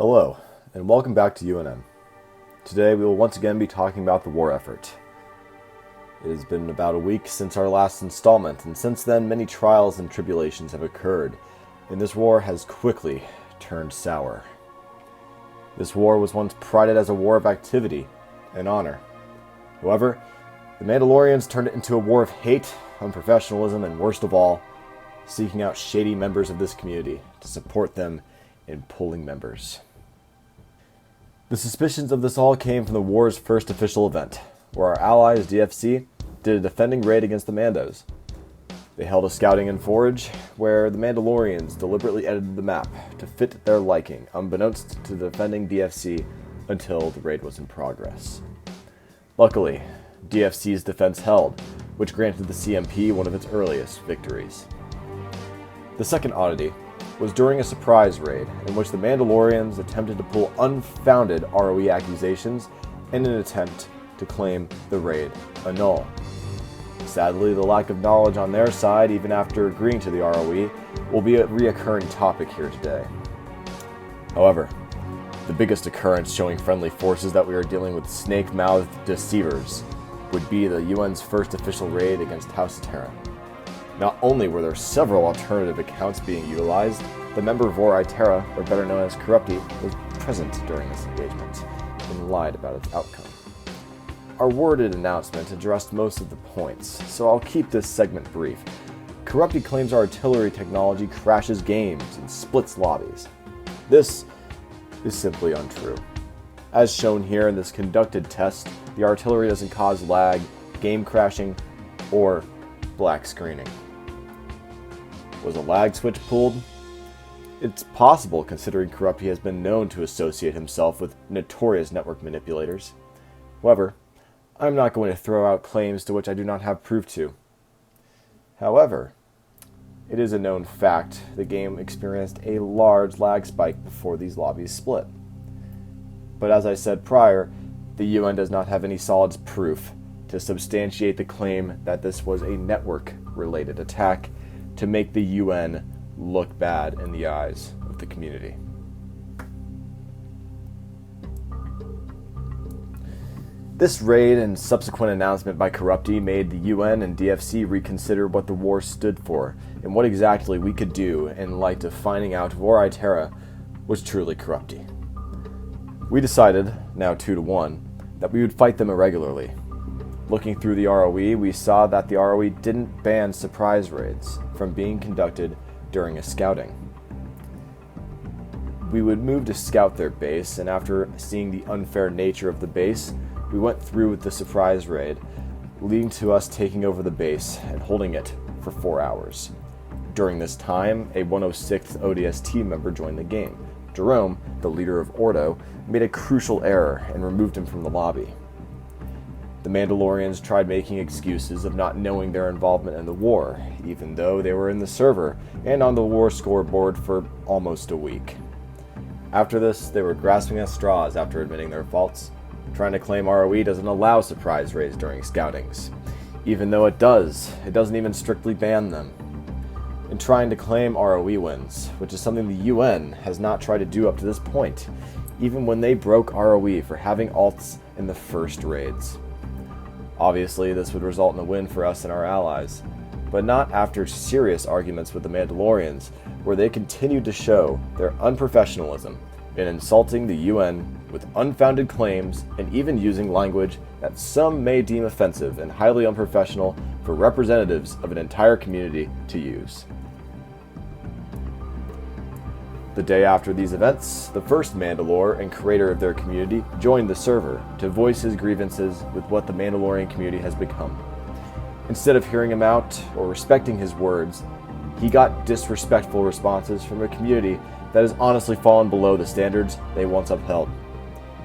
Hello, and welcome back to UNN. Today we will once again be talking about the war effort. It has been about a week since our last installment, and since then many trials and tribulations have occurred, and this war has quickly turned sour. This war was once prided as a war of activity and honor. However, the Mandalorians turned it into a war of hate, unprofessionalism, and worst of all, seeking out shady members of this community to support them in pulling members. The suspicions of this all came from the war's first official event, where our allies, DFC, did a defending raid against the Mandos. They held a scouting and forage, where the Mandalorians deliberately edited the map to fit their liking, unbeknownst to the defending DFC, until the raid was in progress. Luckily, DFC's defense held, which granted the CMP one of its earliest victories. The second oddity was during a surprise raid in which the Mandalorians attempted to pull unfounded ROE accusations in an attempt to claim the raid a null. Sadly, the lack of knowledge on their side, even after agreeing to the ROE, will be a reoccurring topic here today. However, the biggest occurrence showing friendly forces that we are dealing with snake-mouthed deceivers would be the UN's first official raid against House Terra. Not only were there several alternative accounts being utilized, the member Vor Terra, or better known as Corrupti, was present during this engagement and lied about its outcome. Our worded announcement addressed most of the points, so I'll keep this segment brief. Corrupti claims our artillery technology crashes games and splits lobbies. This is simply untrue. As shown here in this conducted test, the artillery doesn't cause lag, game crashing, or black screening. Was a lag switch pulled? It's possible, considering Corrupti has been known to associate himself with notorious network manipulators. However, I'm not going to throw out claims to which I do not have proof to. However, it is a known fact the game experienced a large lag spike before these lobbies split. But as I said prior, the UN does not have any solid proof to substantiate the claim that this was a network-related attack to make the UN look bad in the eyes of the community. This raid and subsequent announcement by Corrupti made the UN and DFC reconsider what the war stood for and what exactly we could do in light of finding out Vor Terra was truly Corrupti. We decided, now 2-1, that we would fight them irregularly. Looking through the ROE, we saw that the ROE didn't ban surprise raids from being conducted during a scouting. We would move to scout their base, and after seeing the unfair nature of the base, we went through with the surprise raid, leading to us taking over the base and holding it for 4 hours. During this time, a 106th ODST member joined the game. Jerome, the leader of Ordo, made a crucial error and removed him from the lobby. The Mandalorians tried making excuses of not knowing their involvement in the war, even though they were in the server and on the war scoreboard for almost a week. After this, they were grasping at straws after admitting their faults, trying to claim ROE doesn't allow surprise raids during scoutings. Even though it doesn't even strictly ban them. And trying to claim ROE wins, which is something the UN has not tried to do up to this point, even when they broke ROE for having alts in the first raids. Obviously, this would result in a win for us and our allies, but not after serious arguments with the Mandalorians, where they continued to show their unprofessionalism in insulting the UN with unfounded claims and even using language that some may deem offensive and highly unprofessional for representatives of an entire community to use. The day after these events, the first Mandalore and creator of their community joined the server to voice his grievances with what the Mandalorian community has become. Instead of hearing him out or respecting his words, he got disrespectful responses from a community that has honestly fallen below the standards they once upheld.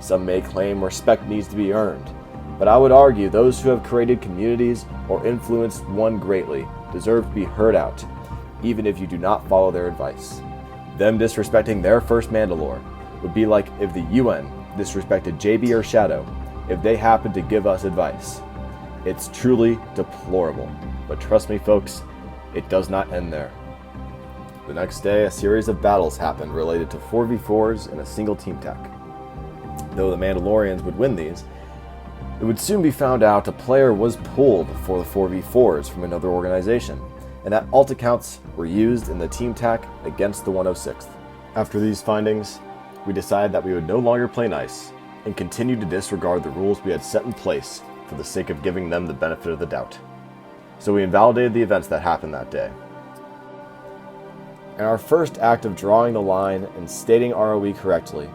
Some may claim respect needs to be earned, but I would argue those who have created communities or influenced one greatly deserve to be heard out, even if you do not follow their advice. Them disrespecting their first Mandalore would be like if the UN disrespected JB or Shadow if they happened to give us advice. It's truly deplorable, but trust me folks, it does not end there. The next day, a series of battles happened related to 4v4s in a single team tech. Though the Mandalorians would win these, it would soon be found out a player was pulled for the 4v4s from another organization, and that alt accounts were used in the team tac against the 106th. After these findings, we decided that we would no longer play nice, and continue to disregard the rules we had set in place for the sake of giving them the benefit of the doubt. So we invalidated the events that happened that day. In our first act of drawing the line and stating ROE correctly,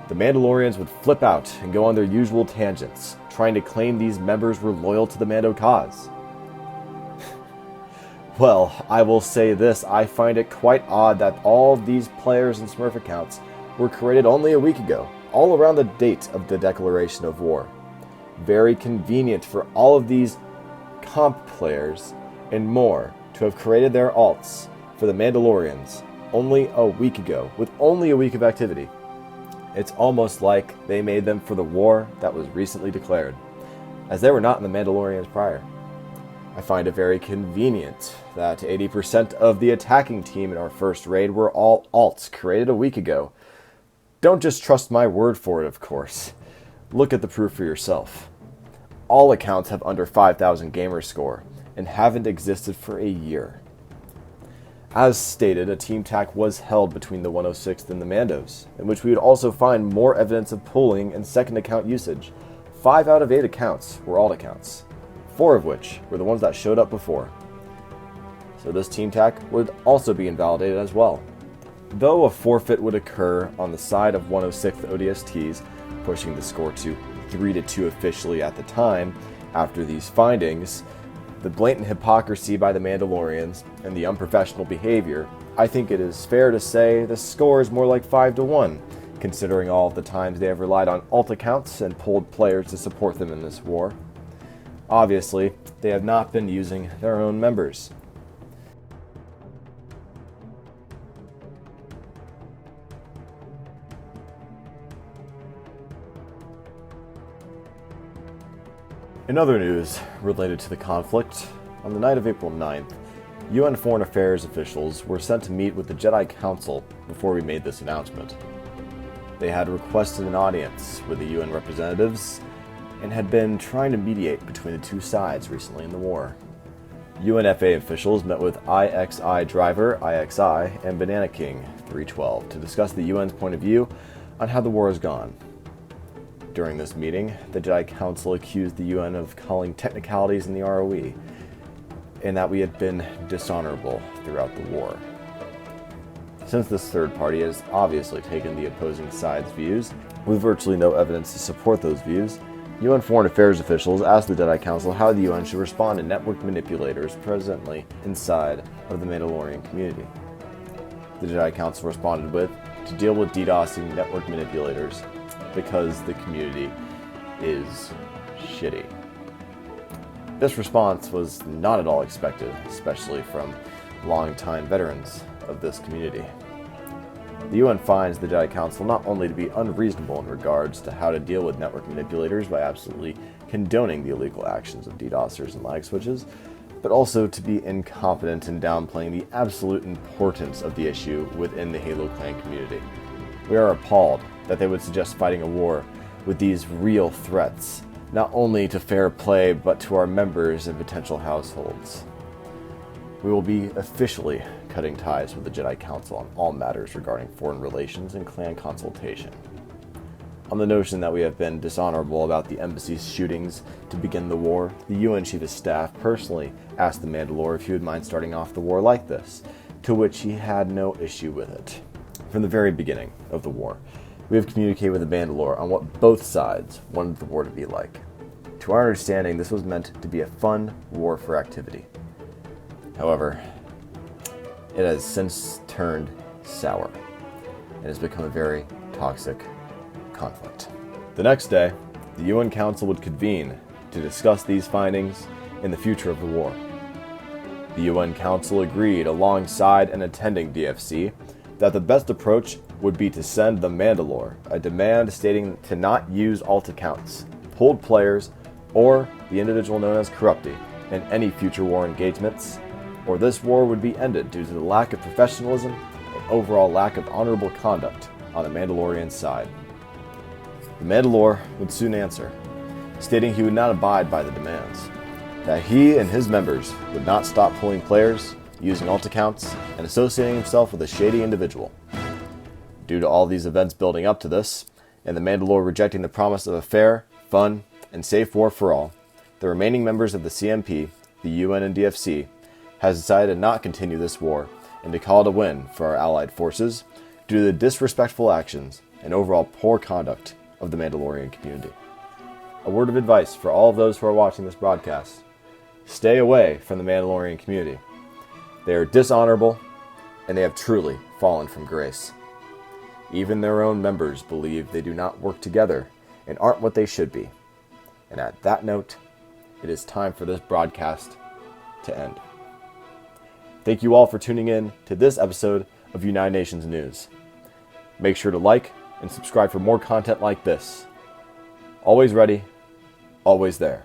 the Mandalorians would flip out and go on their usual tangents, trying to claim these members were loyal to the Mando cause. Well, I will say this, I find it quite odd that all of these players and Smurf accounts were created only a week ago, all around the date of the declaration of war. Very convenient for all of these comp players and more to have created their alts for the Mandalorians only a week ago, with only a week of activity. It's almost like they made them for the war that was recently declared, as they were not in the Mandalorians prior. I find it very convenient that 80% of the attacking team in our first raid were all alts created a week ago. Don't just trust my word for it, of course. Look at the proof for yourself. All accounts have under 5,000 gamer score and haven't existed for a year. As stated, a team tac was held between the 106th and the Mandos, in which we would also find more evidence of pooling and second account usage. 5 out of 8 accounts were alt accounts, 4 of which were the ones that showed up before. So this team tac would also be invalidated as well. Though a forfeit would occur on the side of 106th ODSTs, pushing the score to 3-2 officially at the time, after these findings, the blatant hypocrisy by the Mandalorians, and the unprofessional behavior, I think it is fair to say the score is more like 5-1, considering all of the times they have relied on alt accounts and pulled players to support them in this war. Obviously, they have not been using their own members. In other news related to the conflict, on the night of April 9th, UN Foreign Affairs officials were sent to meet with the Jedi Council before we made this announcement. They had requested an audience with the UN representatives and had been trying to mediate between the two sides recently in the war. UNFA officials met with IXI Driver, IXI, and Banana King 312 to discuss the UN's point of view on how the war has gone. During this meeting, the Jedi Council accused the UN of calling technicalities in the ROE, and that we had been dishonorable throughout the war. Since this third party has obviously taken the opposing side's views, with virtually no evidence to support those views, UN Foreign Affairs officials asked the Jedi Council how the UN should respond to network manipulators presently inside of the Mandalorian community. The Jedi Council responded with, to deal with DDoSing network manipulators, because the community is shitty. This response was not at all expected, especially from longtime veterans of this community. The UN finds the Jedi Council not only to be unreasonable in regards to how to deal with network manipulators by absolutely condoning the illegal actions of DDoSers and lag switches, but also to be incompetent in downplaying the absolute importance of the issue within the Halo Clan community. We are appalled that they would suggest fighting a war with these real threats, not only to fair play, but to our members and potential households. We will be officially cutting ties with the Jedi Council on all matters regarding foreign relations and clan consultation. On the notion that we have been dishonorable about the embassy's shootings to begin the war, the UN Chief of Staff personally asked the Mandalore if he would mind starting off the war like this, to which he had no issue with it. From the very beginning of the war, we have communicated with the Mandalore on what both sides wanted the war to be like. To our understanding, this was meant to be a fun war for activity. However, it has since turned sour and has become a very toxic conflict. The next day, the UN Council would convene to discuss these findings and the future of the war. The UN Council agreed, alongside an attending DFC, that the best approach would be to send the Mandalore a demand stating to not use alt accounts, pulled players, or the individual known as Corrupti in any future war engagements, or this war would be ended due to the lack of professionalism and overall lack of honorable conduct on the Mandalorian side. The Mandalore would soon answer, stating he would not abide by the demands, that he and his members would not stop pulling players, using alt accounts, and associating himself with a shady individual. Due to all these events building up to this, and the Mandalore rejecting the promise of a fair, fun, and safe war for all, the remaining members of the CMP, the UN and DFC, has decided to not continue this war and to call it a win for our allied forces due to the disrespectful actions and overall poor conduct of the Mandalorian community. A word of advice for all of those who are watching this broadcast: stay away from the Mandalorian community. They are dishonorable, and they have truly fallen from grace. Even their own members believe they do not work together and aren't what they should be. And at that note, it is time for this broadcast to end. Thank you all for tuning in to this episode of United Nations News. Make sure to like and subscribe for more content like this. Always ready, always there.